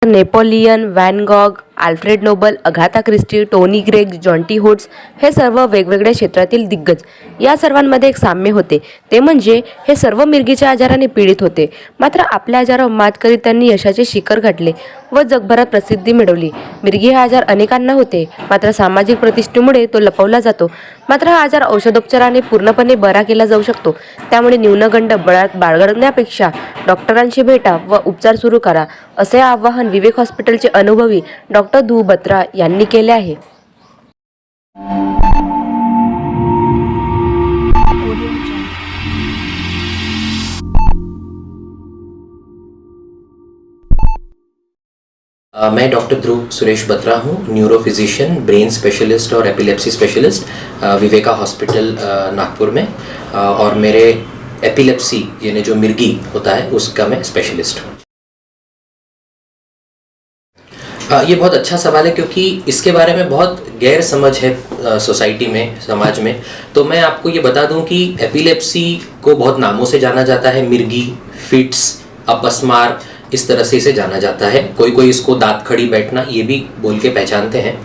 Napoleon, van Gogh, Alfred Nobel, Agatha Christie, Tony Greig, Jonty Rhodes हे सर्व वेगवेगळ्या क्षेत्रातील दिग्गज. या सर्वांमध्ये एक साम्य होते, ते म्हणजे हे सर्व मिरगीच्या आजाराने पीडित होते. मात्र आपल्या आजारावर मात करीत त्यांनी यशाचे शिखर गाठले व जगभरात प्रसिद्धी मिळवली. मिरगी हा आजार अनेकांना होते, मात्र सामाजिक प्रतिष्ठेमुळे तो लपवला जातो. मात्र हा आजार औषधोपचाराने पूर्णपणे बरा केला जाऊ शकतो. त्यामुळे न्यूनगंड बाळगण्यापेक्षा डॉक्टरांशी भेटा व उपचार सुरू करा, असे आवाहन विवेक हॉस्पिटलचे अनुभवी डॉक्टर ध्रुव बत्रा यांनी केले आहे. मैं डॉक्टर ध्रुव सुरेश बत्रा हूँ, न्यूरो फिजिशियन, ब्रेन स्पेशलिस्ट और epilepsy specialist Viveka hospital Nagpur में. और मेरे एपिलेप्सी यानी जो मिर्गी होता है उसका मैं स्पेशलिस्ट हूँ. ये बहुत अच्छा सवाल है क्योंकि इसके बारे में बहुत गैर समझ है सोसाइटी में, समाज में. तो मैं आपको ये बता दूं कि एपिलेप्सी को बहुत नामों से जाना जाता है. मिर्गी, फिट्स, अपस्मार, इस तरह से इसे जाना जाता है. कोई कोई इसको दांत खड़ी बैठना ये भी बोल के पहचानते हैं.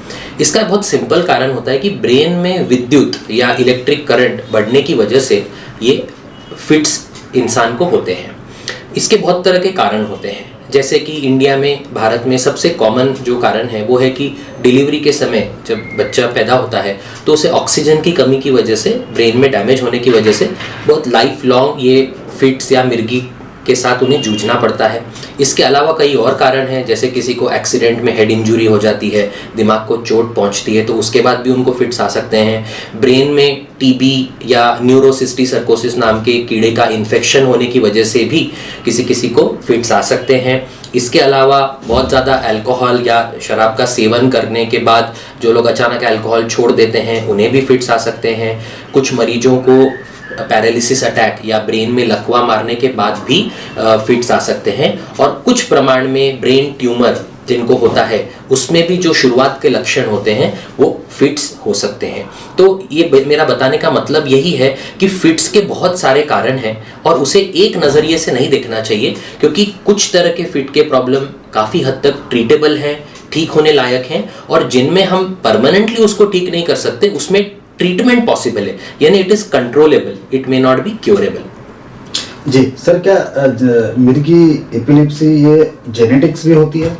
इसका बहुत सिंपल कारण होता है कि ब्रेन में विद्युत या इलेक्ट्रिक करंट बढ़ने की वजह से ये फिट्स इंसान को होते हैं. इसके बहुत तरह के कारण होते हैं, जैसे कि इंडिया में, भारत में सबसे कॉमन जो कारण है वो है कि डिलीवरी के समय जब बच्चा पैदा होता है तो उसे ऑक्सीजन की कमी की वजह से, ब्रेन में डैमेज होने की वजह से बहुत लाइफ लॉन्ग ये फिट्स या मिर्गी के साथ उन्हें जूझना पड़ता है. इसके अलावा कई और कारण हैं, जैसे किसी को एक्सीडेंट में हेड इंजरी हो जाती है, दिमाग को चोट पहुंचती है, तो उसके बाद भी उनको फिट्स आ सकते हैं. ब्रेन में टीबी या न्यूरोसिस्टिसर्कोसिस नाम के कीड़े का इन्फेक्शन होने की वजह से भी किसी किसी को फिट्स आ सकते हैं. इसके अलावा बहुत ज़्यादा अल्कोहल या शराब का सेवन करने के बाद जो लोग अचानक अल्कोहल छोड़ देते हैं उन्हें भी फिट्स आ सकते हैं. कुछ मरीजों को पैरालिसिस अटैक या ब्रेन में लकवा मारने के बाद भी फिट्स आ सकते हैं. और कुछ प्रमाण में ब्रेन ट्यूमर जिनको होता है उसमें भी जो शुरुआत के लक्षण होते हैं वो फिट्स हो सकते हैं. तो ये मेरा बताने का मतलब यही है कि फिट्स के बहुत सारे कारण हैं और उसे एक नज़रिए से नहीं देखना चाहिए, क्योंकि कुछ तरह के फिट के प्रॉब्लम काफ़ी हद तक ट्रीटेबल हैं, ठीक होने लायक हैं, और जिनमें हम परमानेंटली उसको ठीक नहीं कर सकते उसमें ट्रीटमेंट पॉसिबल है, यानी it is controllable, it may not be curable. जी सर, क्या मिर्गी एपिलेप्सी ये जेनेटिक्स भी होती है?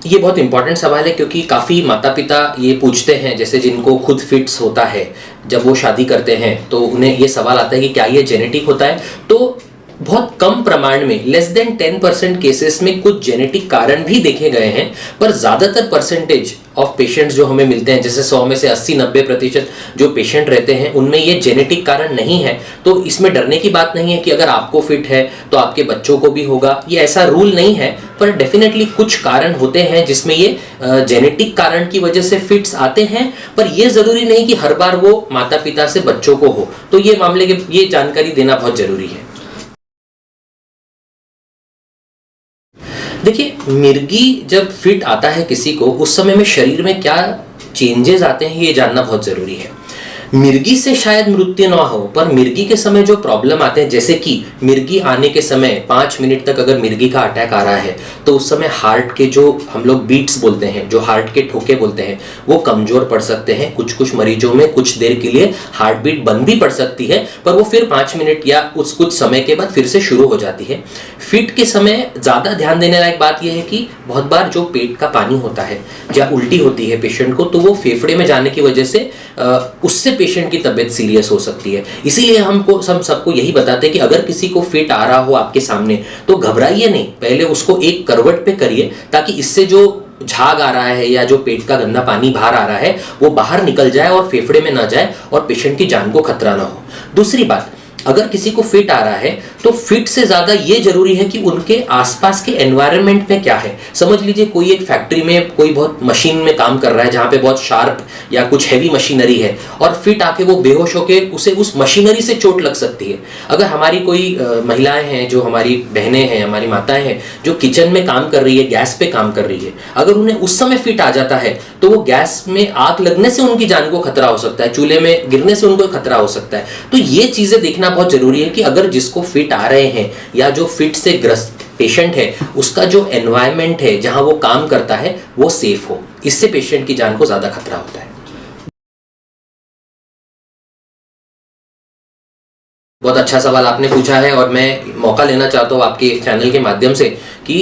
ये बहुत इंपॉर्टेंट सवाल है, क्योंकि काफ़ी माता पिता ये पूछते हैं, जैसे जिनको खुद फिट्स होता है, जब वो शादी करते हैं तो उन्हें ये सवाल आता है कि क्या ये जेनेटिक होता है. तो बहुत कम प्रमाण में, लेस देन 10% केसेस में कुछ जेनेटिक कारण भी देखे गए हैं, पर ज़्यादातर परसेंटेज ऑफ पेशेंट्स जो हमें मिलते हैं, जैसे 100 में से 80-90% जो पेशेंट रहते हैं उनमें ये जेनेटिक कारण नहीं है. तो इसमें डरने की बात नहीं है कि अगर आपको फिट है तो आपके बच्चों को भी होगा, ये ऐसा रूल नहीं है. पर डेफिनेटली कुछ कारण होते हैं जिसमें ये जेनेटिक कारण की वजह से फिट्स आते हैं, पर ये ज़रूरी नहीं कि हर बार वो माता पिता से बच्चों को हो. तो ये मामले के ये जानकारी देना बहुत ज़रूरी है. देखिए, मिर्गी जब फिट आता है किसी को, उस समय में शरीर में क्या चेंजेस आते हैं ये जानना बहुत ज़रूरी है. मिर्गी से शायद मृत्यु ना हो, पर मिर्गी के समय जो प्रॉब्लम आते हैं, जैसे कि मिर्गी आने के समय 5 मिनट तक अगर मिर्गी का अटैक आ रहा है तो उस समय हार्ट के जो हम लोग बीट्स बोलते हैं, जो हार्ट के ठोके बोलते हैं, वो कमज़ोर पड़ सकते हैं. कुछ मरीजों में कुछ देर के लिए हार्ट बीट बंद भी पड़ सकती है, पर वो फिर 5 मिनट या कुछ समय के बाद फिर से शुरू हो जाती है. फिट के समय ज़्यादा ध्यान देने लायक बात यह है कि बहुत बार जो पेट का पानी होता है या उल्टी होती है पेशेंट को, तो वो फेफड़े में जाने की वजह से उससे पेशेंट की तबीयत सीरियस हो सकती है. इसीलिए हम सबको यही बताते हैं कि अगर किसी को फिट आ रहा हो आपके सामने तो घबराइए नहीं, पहले उसको एक करवट पे करिए, ताकि इससे जो झाग आ रहा है या जो पेट का गंदा पानी बाहर आ रहा है वो बाहर निकल जाए और फेफड़े में ना जाए और पेशेंट की जान को खतरा ना हो. दूसरी बात, अगर किसी को फिट आ रहा है तो फिट से ज़्यादा ये जरूरी है कि उनके आसपास के एनवायरनमेंट में क्या है. समझ लीजिए कोई एक फैक्ट्री में कोई बहुत मशीन में काम कर रहा है जहाँ पे बहुत शार्प या कुछ हैवी मशीनरी है, और फिट आके वो बेहोश होके उसे उस मशीनरी से चोट लग सकती है. अगर हमारी कोई महिलाएं हैं, जो हमारी बहनें हैं, हमारी माताएं हैं, जो किचन में काम कर रही है, गैस पे काम कर रही है, अगर उन्हें उस समय फिट आ जाता है तो वो गैस में आग लगने से उनकी जान को खतरा हो सकता है, चूल्हे में गिरने से उनको खतरा हो सकता है. तो ये चीज़ें देखना बहुत जरूरी है कि अगर जिसको फिट आ रहे हैं या जो फिट से ग्रस्त पेशेंट है उसका जो एनवायरनमेंट है जहां वो काम करता है वो सेफ हो, इससे पेशेंट की जान को ज़्यादा खतरा होता है। बहुत अच्छा सवाल आपने पूछा है और मैं मौका लेना चाहता हूँ आपके चैनल के माध्यम से कि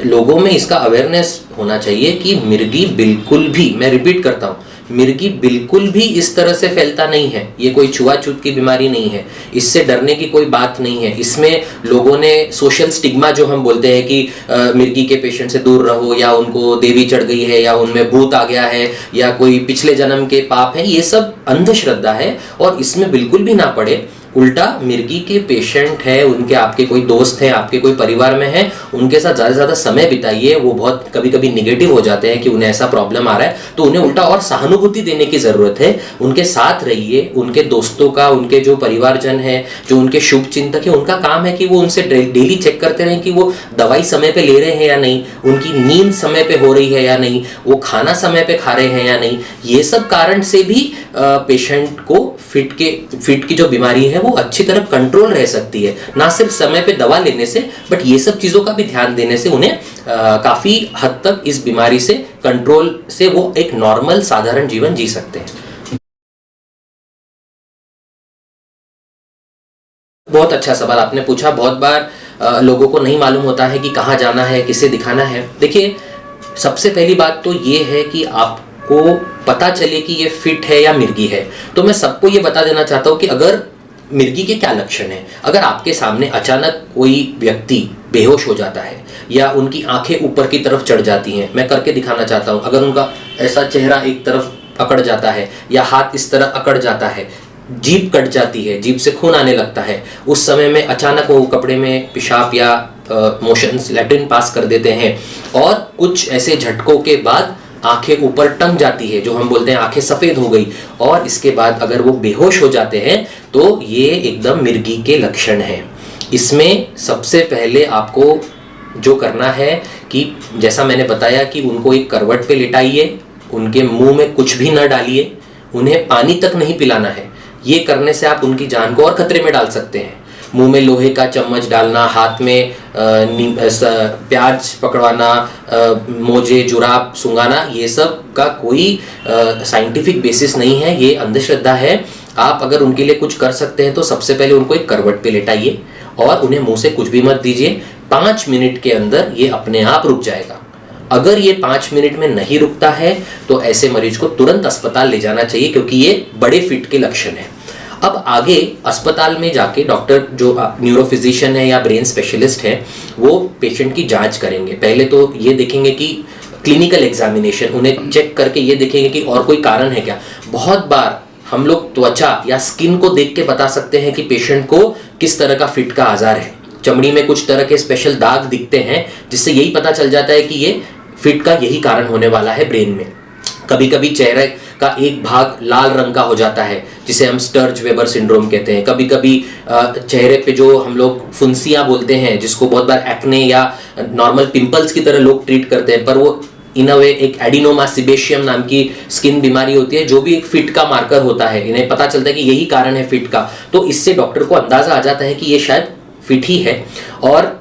लोगों में इसका अवेयरनेस होना चाहिए कि मिर्गी बिल्कुल भी, मैं रिपीट करता हूँ, मिर्गी बिल्कुल भी इस तरह से फैलता नहीं है। ये कोई छुआछूत की बीमारी नहीं है, इससे डरने की कोई बात नहीं है। इसमें लोगों ने सोशल स्टिग्मा जो हम बोलते हैं कि मिर्गी के पेशेंट से दूर रहो, या उनको देवी चढ़ गई है, या उनमें भूत आ गया है, या कोई पिछले जन्म के पाप है, ये सब अंधश्रद्धा है और इसमें बिल्कुल भी ना पड़े। उल्टा मिर्गी के पेशेंट है, उनके आपके कोई दोस्त हैं, आपके कोई परिवार में है, उनके साथ ज़्यादा से ज़्यादा समय बिताइए। वो बहुत कभी कभी निगेटिव हो जाते हैं कि उन्हें ऐसा प्रॉब्लम आ रहा है, तो उन्हें उल्टा और सहानुभूति देने की ज़रूरत है। उनके साथ रहिए, उनके दोस्तों का, उनके जो परिवारजन है, जो उनके शुभ चिंतक है, उनका काम है कि वो उनसे डेली चेक करते रहें कि वो दवाई समय पे ले रहे हैं या नहीं, उनकी नींद समय पे हो रही है या नहीं, वो खाना समय पे खा रहे हैं या नहीं। ये सब कारण से भी पेशेंट को फिट की जो बीमारी है वो अच्छी तरह कंट्रोल रह सकती है, ना सिर्फ समय पे दवा लेने से, बट ये सब चीज़ों का भी ध्यान देने से उन्हें काफ़ी हद तक इस बीमारी से कंट्रोल से वो एक नॉर्मल साधारण जीवन जी सकते हैं। बहुत अच्छा सवाल आपने पूछा। बहुत बार लोगों को नहीं मालूम होता है कि कहाँ जाना है, किसे दिखाना है। देखिए, सबसे पहली बात तो ये है कि आपको पता चले कि ये फिट है या मिर्गी है। तो मैं सबको ये बता देना चाहता हूँ कि अगर मिर्गी के क्या लक्षण हैं। अगर आपके सामने अचानक कोई व्यक्ति बेहोश हो जाता है या उनकी आंखें ऊपर की तरफ चढ़ जाती हैं, मैं करके दिखाना चाहता हूँ। अगर उनका ऐसा चेहरा एक तरफ अकड़ जाता है या हाथ इस तरह अकड़ जाता है, जीभ कट जाती है, जीभ से खून आने लगता है, उस समय में अचानक वो कपड़े में पेशाब या मोशंस लैट्रिन पास कर देते हैं और कुछ ऐसे झटकों के बाद आंखें ऊपर टंग जाती है, जो हम बोलते हैं आंखें सफ़ेद हो गई, और इसके बाद अगर वो बेहोश हो जाते हैं तो ये एकदम मिर्गी के लक्षण हैं। इसमें सबसे पहले आपको जो करना है कि जैसा मैंने बताया कि उनको एक करवट पे लिटाइए, उनके मुंह में कुछ भी न डालिए, उन्हें पानी तक नहीं पिलाना है। ये करने से आप उनकी जान को और खतरे में डाल सकते हैं। मुंह में लोहे का चम्मच डालना, हाथ में प्याज पकड़वाना, मोजे जुराब सुंगाना, ये सब का कोई साइंटिफिक बेसिस नहीं है, ये अंधश्रद्धा है। आप अगर उनके लिए कुछ कर सकते हैं तो सबसे पहले उनको एक करवट पे लेटाइए और उन्हें मुंह से कुछ भी मत दीजिए। 5 मिनट के अंदर ये अपने आप रुक जाएगा। अगर ये 5 मिनट में नहीं रुकता है तो ऐसे मरीज को तुरंत अस्पताल ले जाना चाहिए, क्योंकि ये बड़े फिट के लक्षण हैं। अब आगे अस्पताल में जाके डॉक्टर जो न्यूरोफिजिशियन है या ब्रेन स्पेशलिस्ट है वो पेशेंट की जांच करेंगे। पहले तो ये देखेंगे कि क्लिनिकल एग्जामिनेशन, उन्हें चेक करके ये देखेंगे कि और कोई कारण है क्या। बहुत बार हम लोग त्वचा या स्किन को देख के बता सकते हैं कि पेशेंट को किस तरह का फिट का आजार है। चमड़ी में कुछ तरह के स्पेशल दाग दिखते हैं जिससे यही पता चल जाता है कि ये फिट का यही कारण होने वाला है ब्रेन में। कभी कभी चेहरे का एक भाग लाल रंग का हो जाता है जिसे हम स्टर्ज वेबर सिंड्रोम कहते हैं। कभी कभी चेहरे पे जो हम लोग फुंसियाँ बोलते हैं, जिसको बहुत बार एक्ने या नॉर्मल पिंपल्स की तरह लोग ट्रीट करते हैं, पर वो इन अ वे एक एडिनोमा सिबेशियम नाम की स्किन बीमारी होती है जो भी एक फिट का मार्कर होता है। इन्हें पता चलता है कि यही कारण है फिट का, तो इससे डॉक्टर को अंदाजा आ जाता है कि ये शायद फिट ही है। और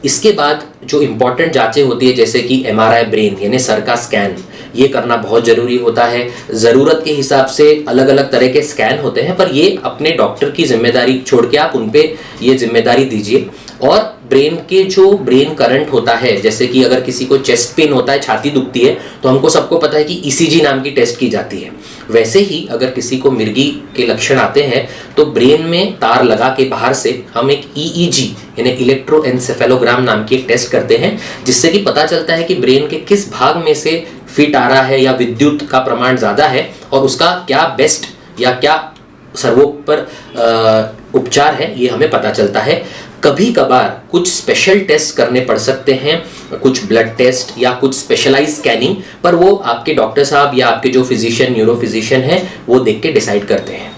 इसके बाद जो इम्पॉर्टेंट जांचें होती है जैसे कि MRI ब्रेन यानी सर का स्कैन, ये करना बहुत ज़रूरी होता है। ज़रूरत के हिसाब से अलग अलग तरह के स्कैन होते हैं, पर ये अपने डॉक्टर की जिम्मेदारी छोड़ के आप उन पे ये जिम्मेदारी दीजिए। और ब्रेन के जो ब्रेन करंट होता है, जैसे कि अगर किसी को चेस्ट पेन होता है, छाती दुखती है, तो हमको सबको पता है कि ECG नाम की टेस्ट की जाती है। वैसे ही अगर किसी को मिर्गी के लक्षण आते हैं तो ब्रेन में तार लगा के बाहर से हम एक EEG यानी इलेक्ट्रोएन्सेफेलोग्राम नाम की एक टेस्ट करते हैं, जिससे कि पता चलता है कि ब्रेन के किस भाग में से फिट आ रहा है या विद्युत का प्रमाण ज़्यादा है और उसका क्या बेस्ट या क्या सर्वोपर उपचार है, ये हमें पता चलता है। कभी कभार कुछ स्पेशल टेस्ट करने पड़ सकते हैं, कुछ ब्लड टेस्ट या कुछ स्पेशलाइज स्कैनिंग, पर वो आपके डॉक्टर साहब या आपके जो फिजिशियन न्यूरोफिजिशियन हैं वो देख के डिसाइड करते हैं।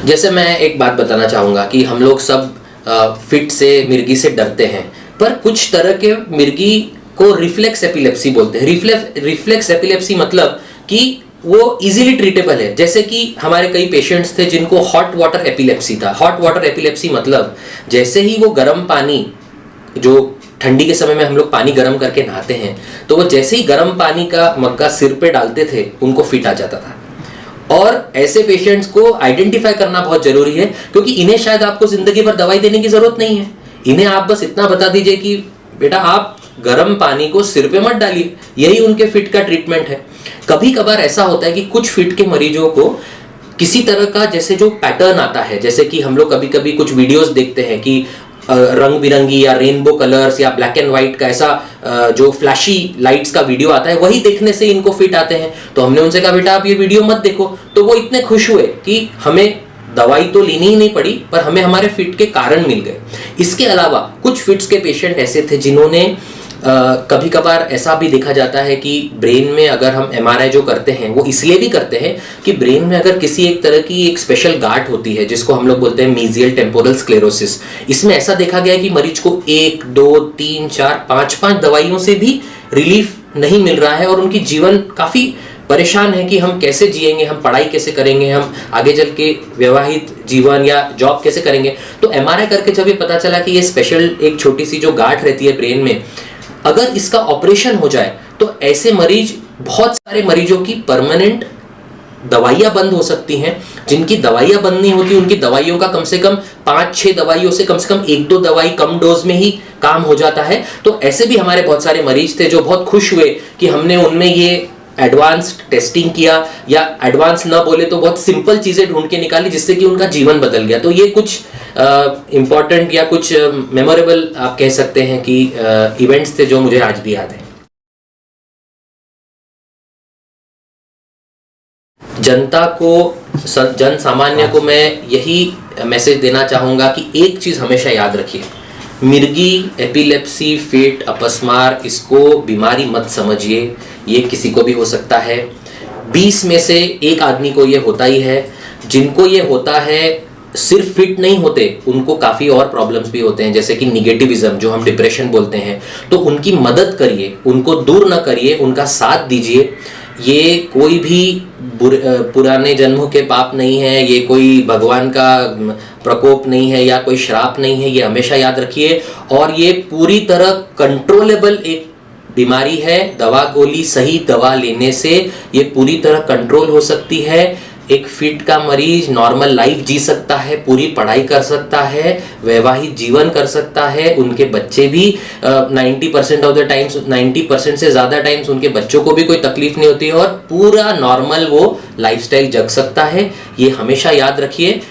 जैसे मैं एक बात बताना चाहूँगा कि हम लोग सब फिट से, मिर्गी से डरते हैं, पर कुछ तरह के मिर्गी को रिफ्लेक्स एपिलेप्सी बोलते हैं। रिफ्लेक्स एपिलेप्सी मतलब कि वो इजीली ट्रीटेबल है। जैसे कि हमारे कई पेशेंट्स थे जिनको हॉट वाटर एपिलेप्सी था। हॉट वाटर एपिलेप्सी मतलब जैसे ही वो गर्म पानी, जो ठंडी के समय में हम लोग पानी गर्म करके नहाते हैं, तो वो जैसे ही गर्म पानी का मग्गा सिर पे डालते थे उनको फिट आ जाता था। और ऐसे पेशेंट्स को आइडेंटिफाई करना बहुत जरूरी है, क्योंकि इन्हें शायद आपको जिंदगी भर दवाई देने की जरूरत नहीं है। इन्हें आप बस इतना बता दीजिए कि बेटा आप गर्म पानी को सिर पे मत डालिए, यही उनके फिट का ट्रीटमेंट है। कभी कभार ऐसा होता है कि कुछ फिट के मरीजों को किसी तरह का जैसे जो पैटर्न आता है, जैसे कि हम लोग कभी कभी कुछ वीडियोस देखते हैं कि रंग बिरंगी या रेनबो कलर्स या ब्लैक एंड व्हाइट का ऐसा जो फ्लैशी लाइट्स का वीडियो आता है, वही देखने से इनको फिट आते हैं। तो हमने उनसे कहा बेटा आप ये वीडियो मत देखो, तो वो इतने खुश हुए कि हमें दवाई तो लेनी ही नहीं पड़ी, पर हमें हमारे फिट के कारण मिल गए। इसके अलावा कुछ फिट्स के पेशेंट ऐसे थे जिन्होंने कभी कभार ऐसा भी देखा जाता है कि ब्रेन में अगर हम एमआरआई जो करते हैं वो इसलिए भी करते हैं कि ब्रेन में अगर किसी एक तरह की एक स्पेशल गांठ होती है जिसको हम लोग बोलते हैं मीजियल टेम्पोरल स्क्लेरोसिस, इसमें ऐसा देखा गया है कि मरीज को 1, 2, 3, 4, 5 दवाइयों से भी रिलीफ नहीं मिल रहा है और उनकी जीवन काफी परेशान है कि हम कैसे जिएंगे, हम पढ़ाई कैसे करेंगे, हम आगे चल के वैवाहिक जीवन या जॉब कैसे करेंगे। तो एमआरआई करके जब ये पता चला कि ये स्पेशल एक छोटी सी जो गांठ रहती है ब्रेन में, अगर इसका ऑपरेशन हो जाए तो ऐसे मरीज, बहुत सारे मरीजों की परमानेंट दवाइयां बंद हो सकती हैं। जिनकी दवाइयां बंद नहीं होती उनकी दवाइयों का कम से कम 5-6 दवाइयों से कम 1-2 दवाई कम डोज में ही काम हो जाता है। तो ऐसे भी हमारे बहुत सारे मरीज थे जो बहुत खुश हुए कि हमने उनमें ये एडवांस टेस्टिंग किया, या एडवांस ना बोले तो बहुत सिंपल चीजें ढूंढ के निकाली जिससे कि उनका जीवन बदल गया। तो ये कुछ इंपॉर्टेंट या कुछ मेमोरेबल आप कह सकते हैं कि इवेंट्स थे जो मुझे आज भी याद है। जनता को, जन सामान्य को मैं यही मैसेज देना चाहूंगा कि एक चीज हमेशा याद रखिए, मिर्गी, एपिलेप्सी, फिट, अपस्मार, इसको बीमारी मत समझिए। ये किसी को भी हो सकता है। 20 में से एक आदमी को ये होता ही है। जिनको ये होता है सिर्फ फिट नहीं होते, उनको काफ़ी और प्रॉब्लम्स भी होते हैं, जैसे कि निगेटिविज्म जो हम डिप्रेशन बोलते हैं। तो उनकी मदद करिए, उनको दूर ना करिए, उनका साथ दीजिए। ये कोई भी पुराने जन्मों के पाप नहीं है, ये कोई भगवान का प्रकोप नहीं है या कोई श्राप नहीं है, ये हमेशा याद रखिए। और ये पूरी तरह कंट्रोलेबल एक बीमारी है। दवा गोली, सही दवा लेने से ये पूरी तरह कंट्रोल हो सकती है। एक फिट का मरीज नॉर्मल लाइफ जी सकता है, पूरी पढ़ाई कर सकता है, वैवाहिक जीवन कर सकता है। उनके बच्चे भी 90% ऑफ द टाइम्स, 90% से ज़्यादा टाइम्स उनके बच्चों को भी कोई तकलीफ नहीं होती है और पूरा नॉर्मल वो लाइफस्टाइल जग सकता है। ये हमेशा याद रखिए।